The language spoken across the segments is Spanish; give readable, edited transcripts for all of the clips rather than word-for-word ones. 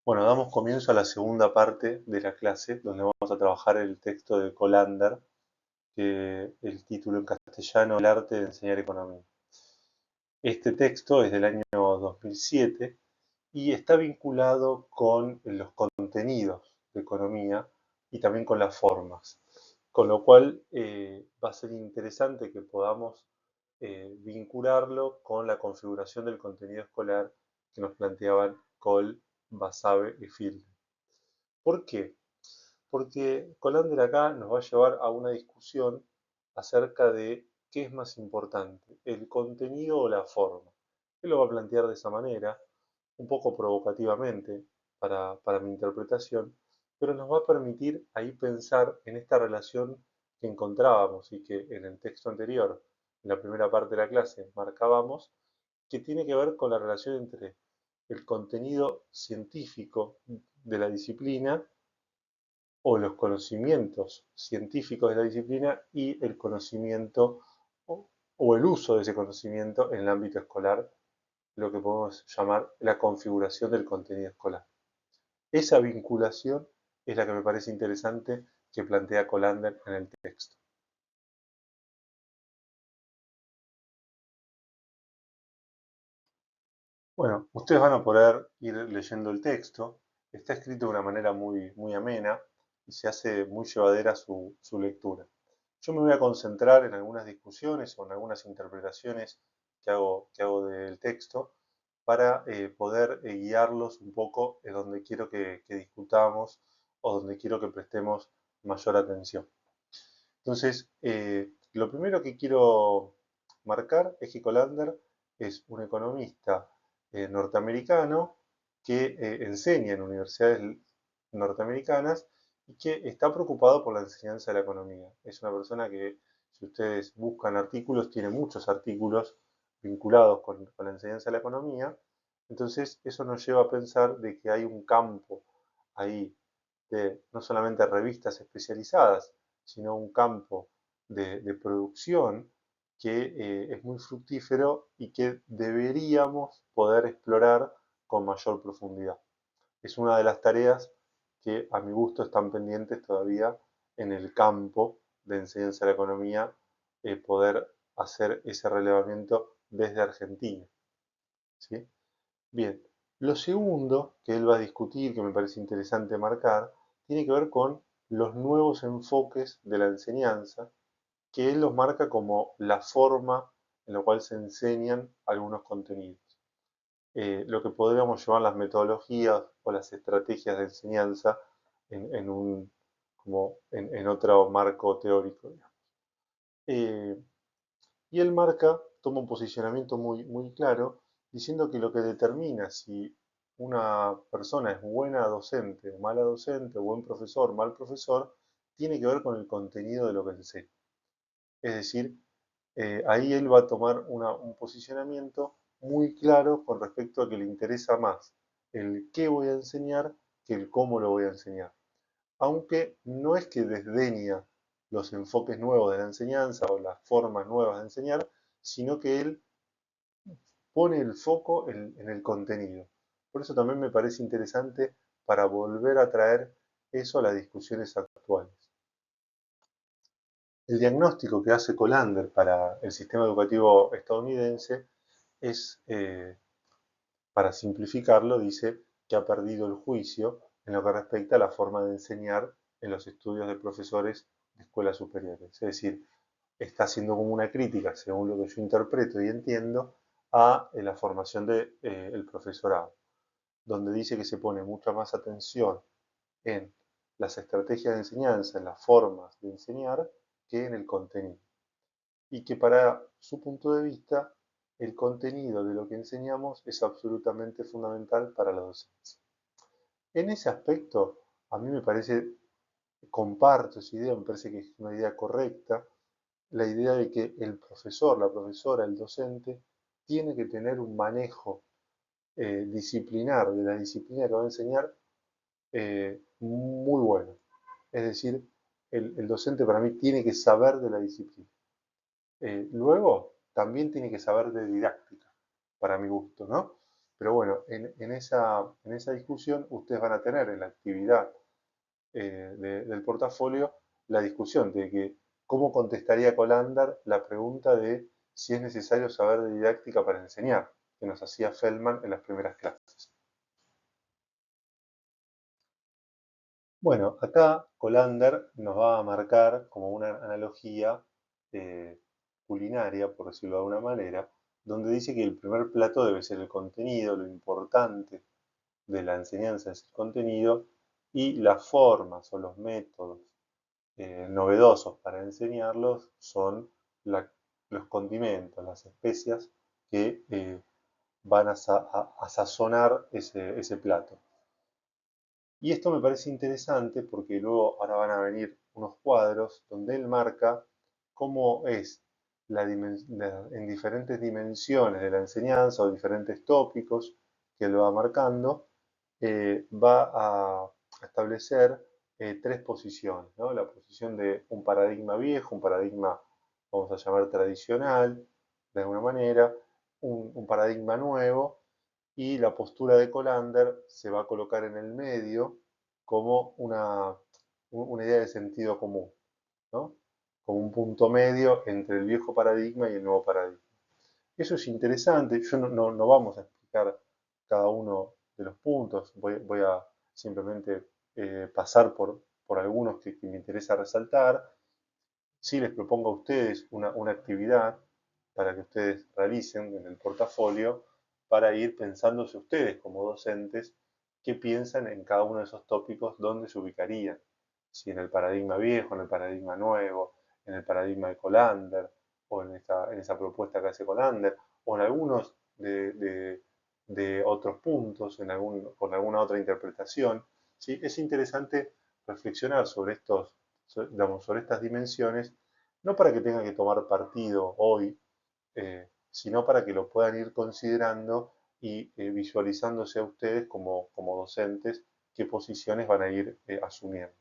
Bueno, damos comienzo a la segunda parte de la clase, donde vamos a trabajar el texto de Colander, que el título en castellano, El arte de enseñar economía. Este texto es del año 2007 y está vinculado con los contenidos de economía y también con las formas, con lo cual va a ser interesante que podamos vincularlo con la configuración del contenido escolar que nos planteaban Cole, Basabe y Field. ¿Por qué? Porque Colander acá nos va a llevar a una discusión acerca de qué es más importante, el contenido o la forma. Él lo va a plantear de esa manera, un poco provocativamente para mi interpretación, pero nos va a permitir ahí pensar en esta relación que encontrábamos y que en el texto anterior, en la primera parte de la clase, marcábamos, que tiene que ver con la relación entre el contenido científico de la disciplina o los conocimientos científicos de la disciplina y el conocimiento o el uso de ese conocimiento en el ámbito escolar, lo que podemos llamar la configuración del contenido escolar. Esa vinculación es la que me parece interesante que plantea Colander en el texto. Bueno, ustedes van a poder ir leyendo el texto. Está escrito de una manera muy amena y se hace muy llevadera su lectura. Yo me voy a concentrar en algunas discusiones o en algunas interpretaciones que hago del texto para poder guiarlos un poco en donde quiero que discutamos o donde quiero que prestemos mayor atención. Entonces, lo primero que quiero marcar es que Colander es un economista norteamericano que enseña en universidades norteamericanas y que está preocupado por la enseñanza de la economía. Es una persona que, si ustedes buscan artículos, tiene muchos artículos vinculados con la enseñanza de la economía. Entonces, eso nos lleva a pensar de que hay un campo ahí de no solamente revistas especializadas, sino un campo de producción que es muy fructífero y que deberíamos poder explorar con mayor profundidad. Es una de las tareas que a mi gusto están pendientes todavía en el campo de enseñanza de la economía, poder hacer ese relevamiento desde Argentina. ¿Sí? Bien, lo segundo que él va a discutir, que me parece interesante marcar, tiene que ver con los nuevos enfoques de la enseñanza, que él los marca como la forma en la cual se enseñan algunos contenidos. Lo que podríamos llamar las metodologías o las estrategias de enseñanza en un, como en otro marco teórico, digamos. Eh, y él toma un posicionamiento muy claro, diciendo que lo que determina si una persona es buena docente o mala docente, buen profesor, mal profesor, tiene que ver con el contenido de lo que enseña. Es decir, ahí él va a tomar un posicionamiento muy claro con respecto a que le interesa más el qué voy a enseñar que el cómo lo voy a enseñar. Aunque no es que desdeña los enfoques nuevos de la enseñanza o las formas nuevas de enseñar, sino que él pone el foco en el contenido. Por eso también me parece interesante para volver a traer eso a las discusiones actuales. El diagnóstico que hace Colander para el sistema educativo estadounidense es, para simplificarlo, dice que ha perdido el juicio en lo que respecta a la forma de enseñar en los estudios de profesores de escuelas superiores. Es decir, está haciendo como una crítica, según lo que yo interpreto y entiendo, a la formación del profesorado, donde dice que se pone mucha más atención en las estrategias de enseñanza, en las formas de enseñar, que en el contenido. Y que para su punto de vista, el contenido de lo que enseñamos es absolutamente fundamental para la docencia. En ese aspecto, a mí me parece, comparto esa idea, me parece que es una idea correcta, la idea de que el profesor, la profesora, el docente, tiene que tener un manejo disciplinar de la disciplina que va a enseñar muy bueno. Es decir, el docente para mí tiene que saber de la disciplina. Luego, también tiene que saber de didáctica, para mi gusto, ¿no? Pero bueno, en esa discusión ustedes van a tener en la actividad del portafolio la discusión de que cómo contestaría Colander la pregunta de si es necesario saber de didáctica para enseñar, que nos hacía Feldman en las primeras clases. Bueno, acá Colander nos va a marcar como una analogía eh, culinaria, por decirlo de alguna manera, donde dice que el primer plato debe ser el contenido, lo importante de la enseñanza es el contenido y las formas o los métodos novedosos para enseñarlos son la- los condimentos, las especias que van a sazonar ese plato. Y esto me parece interesante porque luego ahora van a venir unos cuadros donde él marca cómo es en diferentes dimensiones de la enseñanza o diferentes tópicos que él va marcando, va a establecer tres posiciones, ¿no? La posición de un paradigma viejo, un paradigma, vamos a llamar tradicional, de alguna manera, un paradigma nuevo y la postura de Colander se va a colocar en el medio como una idea de sentido común, ¿no? Como un punto medio entre el viejo paradigma y el nuevo paradigma. Eso es interesante, yo no vamos a explicar cada uno de los puntos, voy a simplemente pasar por algunos que me interesa resaltar. Sí les propongo a ustedes una actividad para que ustedes realicen en el portafolio para ir pensándose ustedes como docentes qué piensan en cada uno de esos tópicos, dónde se ubicarían. Si en el paradigma viejo, en el paradigma nuevo, en el paradigma de Colander, o en esa propuesta que hace Colander, o en algunos de otros puntos, con alguna otra interpretación. ¿Sí? Es interesante reflexionar sobre digamos, sobre estas dimensiones, no para que tengan que tomar partido hoy, sino para que lo puedan ir considerando y visualizándose a ustedes como docentes qué posiciones van a ir asumiendo.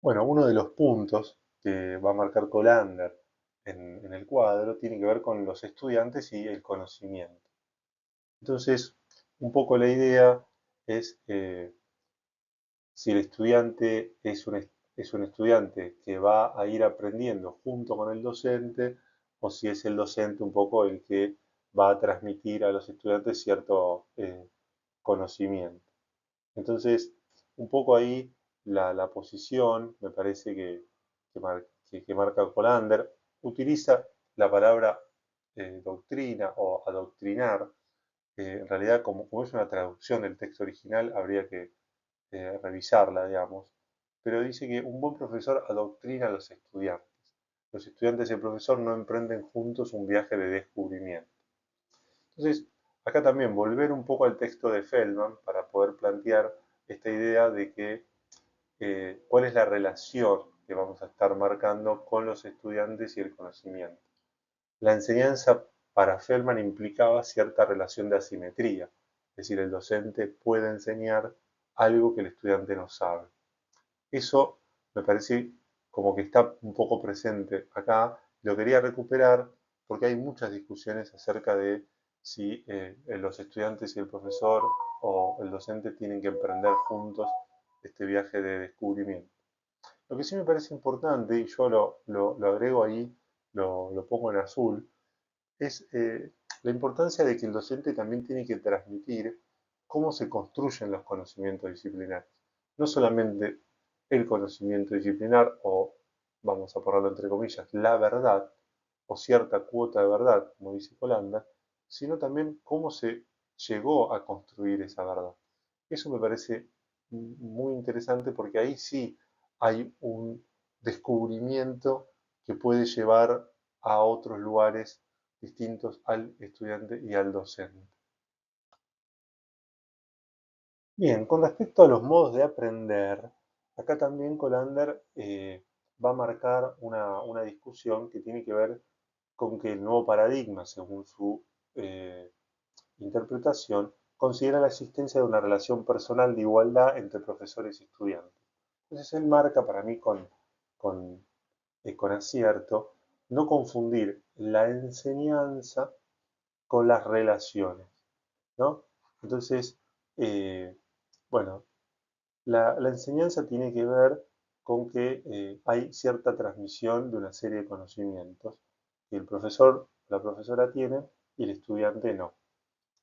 Bueno, uno de los puntos que va a marcar Colander en el cuadro tiene que ver con los estudiantes y el conocimiento. Entonces, un poco la idea es si el estudiante es un estudiante que va a ir aprendiendo junto con el docente o si es el docente un poco el que va a transmitir a los estudiantes cierto conocimiento. Entonces, un poco ahí la posición, me parece que marca Colander, utiliza la palabra doctrina o adoctrinar. En realidad, como es una traducción del texto original, habría que revisarla, digamos, pero dice que un buen profesor adoctrina a los estudiantes. Los estudiantes y el profesor no emprenden juntos un viaje de descubrimiento. Entonces, acá también volver un poco al texto de Feldman para poder plantear esta idea de que cuál es la relación que vamos a estar marcando con los estudiantes y el conocimiento. La enseñanza para Feldman implicaba cierta relación de asimetría, es decir, el docente puede enseñar algo que el estudiante no sabe. Eso me parece como que está un poco presente acá. Lo quería recuperar porque hay muchas discusiones acerca de si los estudiantes y el profesor o el docente tienen que emprender juntos este viaje de descubrimiento. Lo que sí me parece importante, y yo lo agrego ahí, lo pongo en azul, es la importancia de que el docente también tiene que transmitir cómo se construyen los conocimientos disciplinares. No solamente el conocimiento disciplinar o, vamos a ponerlo entre comillas, la verdad o cierta cuota de verdad, como dice Colanda, sino también cómo se llegó a construir esa verdad. Eso me parece muy interesante porque ahí sí hay un descubrimiento que puede llevar a otros lugares distintos al estudiante y al docente. Bien, con respecto a los modos de aprender, acá también Colander va a marcar una discusión que tiene que ver con que el nuevo paradigma, según su interpretación, considera la existencia de una relación personal de igualdad entre profesores y estudiantes. Entonces él marca para mí con, con acierto no confundir la enseñanza con las relaciones, ¿no? Entonces, eh, bueno, la enseñanza tiene que ver con que hay cierta transmisión de una serie de conocimientos que el profesor, la profesora tiene y el estudiante no.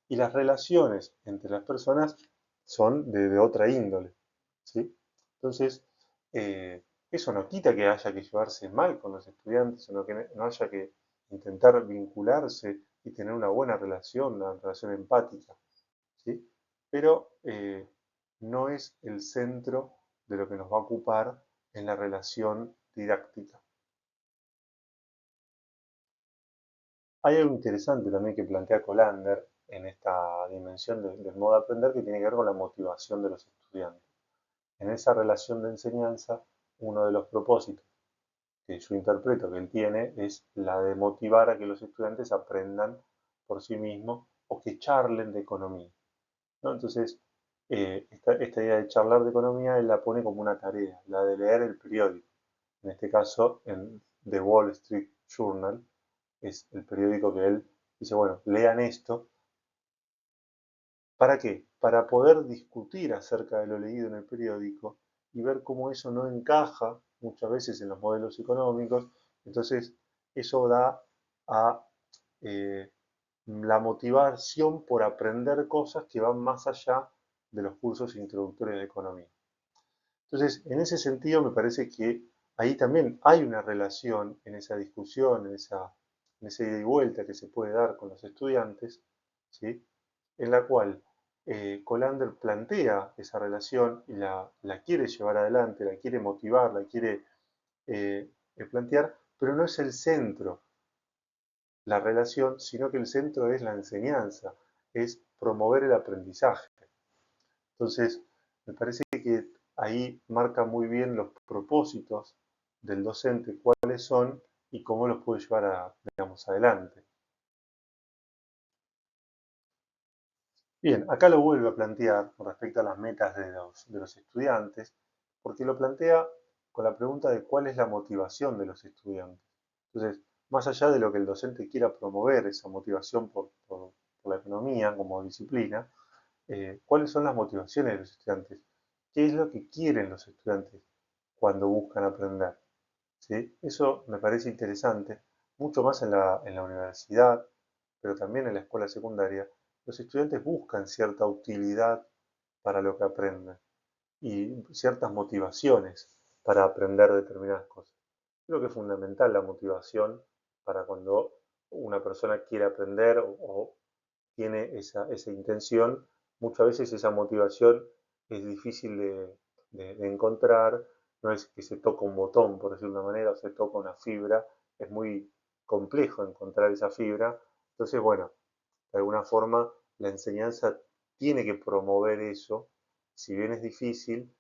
Y las relaciones entre las personas son de otra índole, ¿sí? Entonces, eh, eso no quita que haya que llevarse mal con los estudiantes, sino que no haya que intentar vincularse y tener una relación empática, ¿sí? Pero no es el centro de lo que nos va a ocupar en la relación didáctica. Hay algo interesante también que plantea Colander en esta dimensión del modo de aprender que tiene que ver con la motivación de los estudiantes. En esa relación de enseñanza, uno de los propósitos que yo interpreto que él tiene es la de motivar a que los estudiantes aprendan por sí mismos o que charlen de economía, ¿no? Entonces, esta idea de charlar de economía él la pone como una tarea, la de leer el periódico. En este caso, en The Wall Street Journal, es el periódico que él dice, bueno, lean esto. ¿Para qué? Para poder discutir acerca de lo leído en el periódico y ver cómo eso no encaja muchas veces en los modelos económicos. Entonces, eso da a eh, la motivación por aprender cosas que van más allá de los cursos introductorios de economía. Entonces, en ese sentido, me parece que ahí también hay una relación en esa discusión, en esa ida y vuelta que se puede dar con los estudiantes, ¿sí? En la cual Colander plantea esa relación y la quiere llevar adelante, la quiere motivar, la quiere plantear, pero no es el centro la relación, sino que el centro es la enseñanza, es promover el aprendizaje. Entonces, me parece que ahí marca muy bien los propósitos del docente, cuáles son y cómo los puede llevar digamos, adelante. Bien, acá lo vuelve a plantear con respecto a las metas de los estudiantes, porque lo plantea con la pregunta de cuál es la motivación de los estudiantes. Entonces, más allá de lo que el docente quiera promover, esa motivación por la economía como disciplina, ¿cuáles son las motivaciones de los estudiantes? ¿Qué es lo que quieren los estudiantes cuando buscan aprender? ¿Sí? Eso me parece interesante, mucho más en la universidad, pero también en la escuela secundaria. Los estudiantes buscan cierta utilidad para lo que aprenden y ciertas motivaciones para aprender determinadas cosas. Creo que es fundamental la motivación para cuando una persona quiere aprender o tiene esa intención, muchas veces esa motivación es difícil de encontrar, no es que se toca un botón, por decirlo de una manera, o se toca una fibra, es muy complejo encontrar esa fibra. Entonces, bueno, de alguna forma la enseñanza tiene que promover eso, si bien es difícil,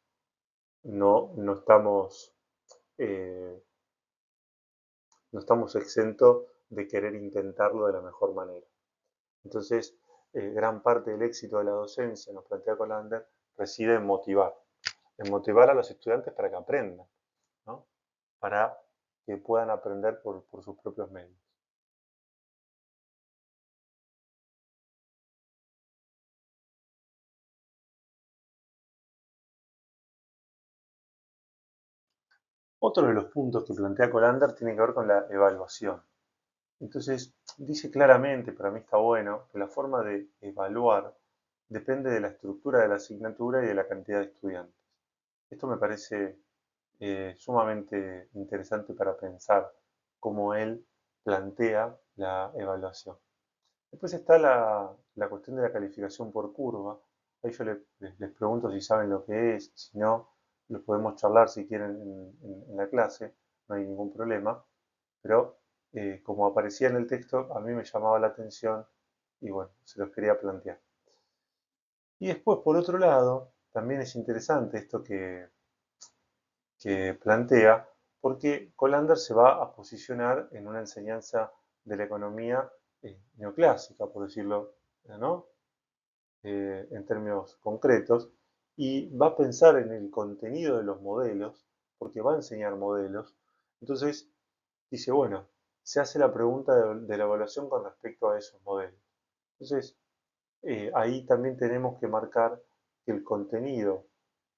no estamos, eh, no estamos exentos de querer intentarlo de la mejor manera. Entonces, gran parte del éxito de la docencia, nos plantea Colander, reside en motivar a los estudiantes para que aprendan, ¿no? Para que puedan aprender por sus propios medios. Otro de los puntos que plantea Colander tiene que ver con la evaluación. Entonces, dice claramente, para mí está bueno, que la forma de evaluar depende de la estructura de la asignatura y de la cantidad de estudiantes. Esto me parece sumamente interesante para pensar cómo él plantea la evaluación. Después está la cuestión de la calificación por curva. Ahí yo les pregunto si saben lo que es, si no, lo podemos charlar si quieren en la clase, no hay ningún problema. Pero como aparecía en el texto, a mí me llamaba la atención y bueno, se los quería plantear. Y después, por otro lado, también es interesante esto que plantea, porque Colander se va a posicionar en una enseñanza de la economía neoclásica, por decirlo, ¿no? en términos concretos y va a pensar en el contenido de los modelos, porque va a enseñar modelos. Entonces dice, bueno, se hace la pregunta de la evaluación con respecto a esos modelos. Entonces, ahí también tenemos que marcar que el contenido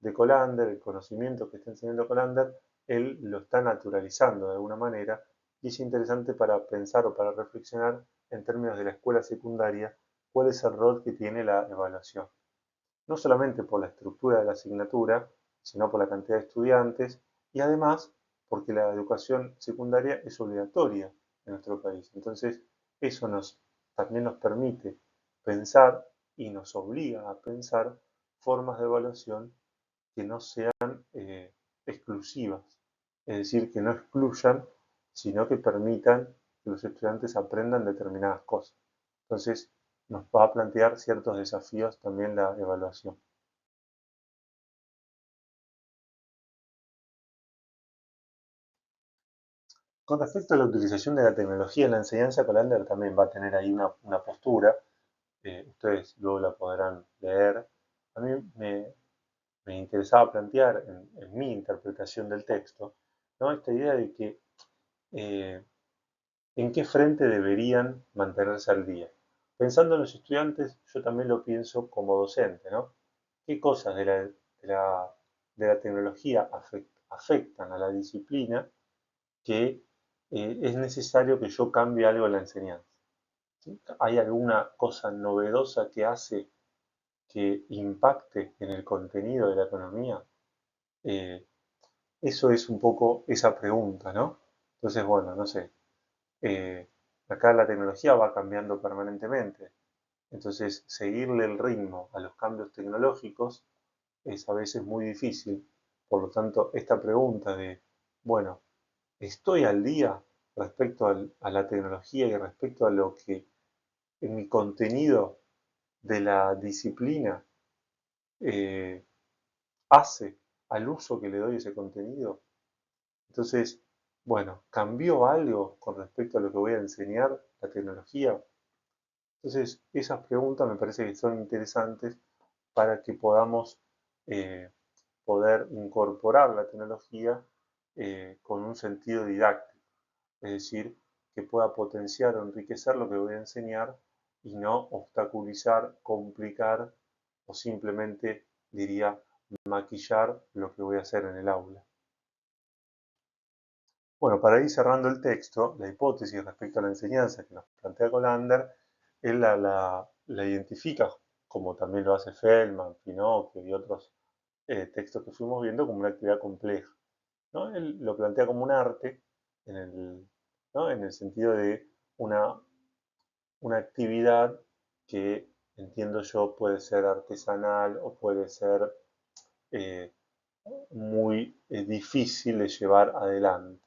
de Colander, el conocimiento que está enseñando Colander, él lo está naturalizando de alguna manera y es interesante para pensar o para reflexionar en términos de la escuela secundaria cuál es el rol que tiene la evaluación. No solamente por la estructura de la asignatura, sino por la cantidad de estudiantes y además porque la educación secundaria es obligatoria en nuestro país. Entonces, eso también nos permite pensar y nos obliga a pensar formas de evaluación que no sean exclusivas, es decir, que no excluyan, sino que permitan que los estudiantes aprendan determinadas cosas. Entonces, nos va a plantear ciertos desafíos también la evaluación. Con respecto a la utilización de la tecnología en la enseñanza, Colander también va a tener ahí una postura, ustedes luego la podrán leer. A mí me interesaba plantear en mi interpretación del texto, ¿no? Esta idea de que eh, en qué frente deberían mantenerse al día. Pensando en los estudiantes, yo también lo pienso como docente, ¿no? ¿Qué cosas de la tecnología afectan a la disciplina que es necesario que yo cambie algo en la enseñanza? ¿Sí? ¿Hay alguna cosa novedosa que hace que impacte en el contenido de la economía? Eh, Eso es un poco esa pregunta, ¿no? Entonces, bueno, no sé. eh, Acá la tecnología va cambiando permanentemente. Entonces, seguirle el ritmo a los cambios tecnológicos es a veces muy difícil. Por lo tanto, esta pregunta de, bueno, ¿estoy al día respecto a la tecnología y respecto a lo que en mi contenido de la disciplina eh, hace al uso que le doy a ese contenido? Entonces, bueno, ¿cambió algo con respecto a lo que voy a enseñar la tecnología? Entonces, esas preguntas me parece que son interesantes para que podamos eh, poder incorporar la tecnología con un sentido didáctico, es decir, que pueda potenciar o enriquecer lo que voy a enseñar y no obstaculizar, complicar o simplemente, diría, maquillar lo que voy a hacer en el aula. Bueno, para ir cerrando el texto, la hipótesis respecto a la enseñanza que nos plantea Colander, él la identifica, como también lo hace Feldman, Pinocchio y otros textos que fuimos viendo, como una actividad compleja, ¿no? Él lo plantea como un arte, en el, ¿no? En el sentido de una, una actividad que, entiendo yo, puede ser artesanal o puede ser eh, muy difícil de llevar adelante,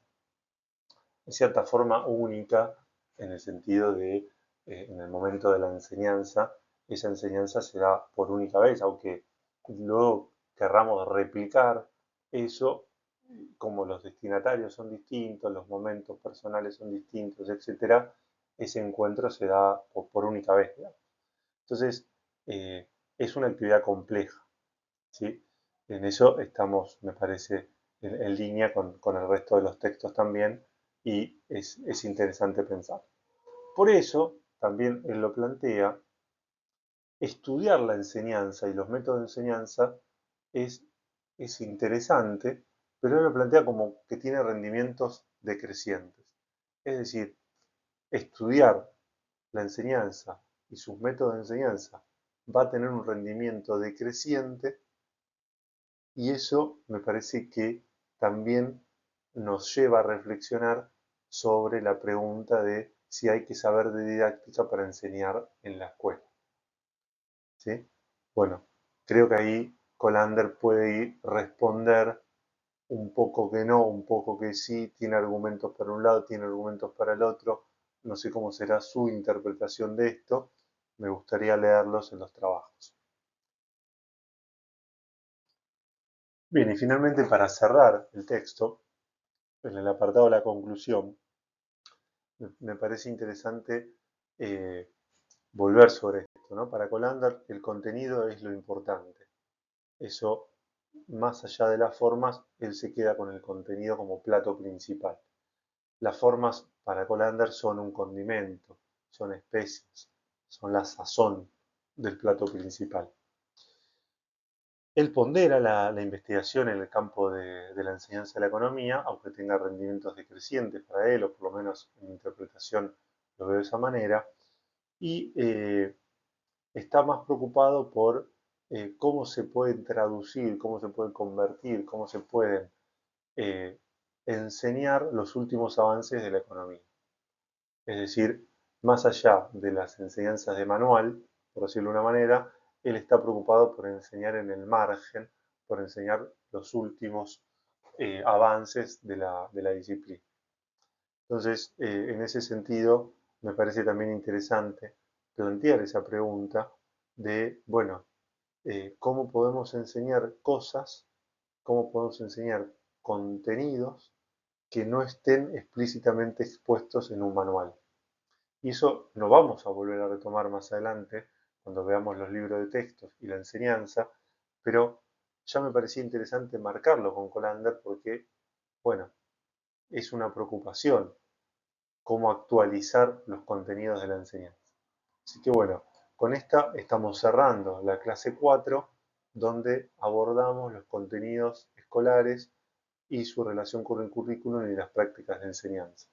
en cierta forma única, en el sentido de, en el momento de la enseñanza, esa enseñanza se da por única vez, aunque luego querramos replicar eso, como los destinatarios son distintos, los momentos personales son distintos, etcétera, ese encuentro se da por única vez, digamos. Entonces, es una actividad compleja, ¿sí? En eso estamos, me parece, en línea con el resto de los textos también y es interesante pensar. Por eso, también él lo plantea, estudiar la enseñanza y los métodos de enseñanza es, es interesante, pero él lo plantea como que tiene rendimientos decrecientes. Es decir, estudiar la enseñanza y sus métodos de enseñanza va a tener un rendimiento decreciente y eso me parece que también nos lleva a reflexionar sobre la pregunta de si hay que saber de didáctica para enseñar en la escuela, ¿sí? Bueno, creo que ahí Colander puede ir responder un poco que no, un poco que sí, tiene argumentos para un lado, tiene argumentos para el otro, no sé cómo será su interpretación de esto, me gustaría leerlos en los trabajos. Bien, y finalmente para cerrar el texto, en el apartado de la conclusión, me parece interesante eh, volver sobre esto, ¿no? Para Colander el contenido es lo importante. Eso, más allá de las formas, él se queda con el contenido como plato principal. Las formas para Colander son un condimento, son especias, son la sazón del plato principal. Él pondera la investigación en el campo de la enseñanza de la economía, aunque tenga rendimientos decrecientes para él, o por lo menos en mi interpretación lo veo de esa manera, y está más preocupado por cómo se pueden traducir, cómo se pueden convertir, cómo se pueden eh, enseñar los últimos avances de la economía. Es decir, más allá de las enseñanzas de manual, por decirlo de una manera, él está preocupado por enseñar en el margen, por enseñar los últimos avances de la disciplina. Entonces, en ese sentido, me parece también interesante plantear esa pregunta de, bueno, cómo podemos enseñar cosas, cómo podemos enseñar contenidos que no estén explícitamente expuestos en un manual. Y eso lo vamos a volver a retomar más adelante cuando veamos los libros de textos y la enseñanza, pero ya me parecía interesante marcarlo con Colander porque, bueno, es una preocupación cómo actualizar los contenidos de la enseñanza. Así que bueno, con esta estamos cerrando la clase 4, donde abordamos los contenidos escolares y su relación con el currículum y las prácticas de enseñanza.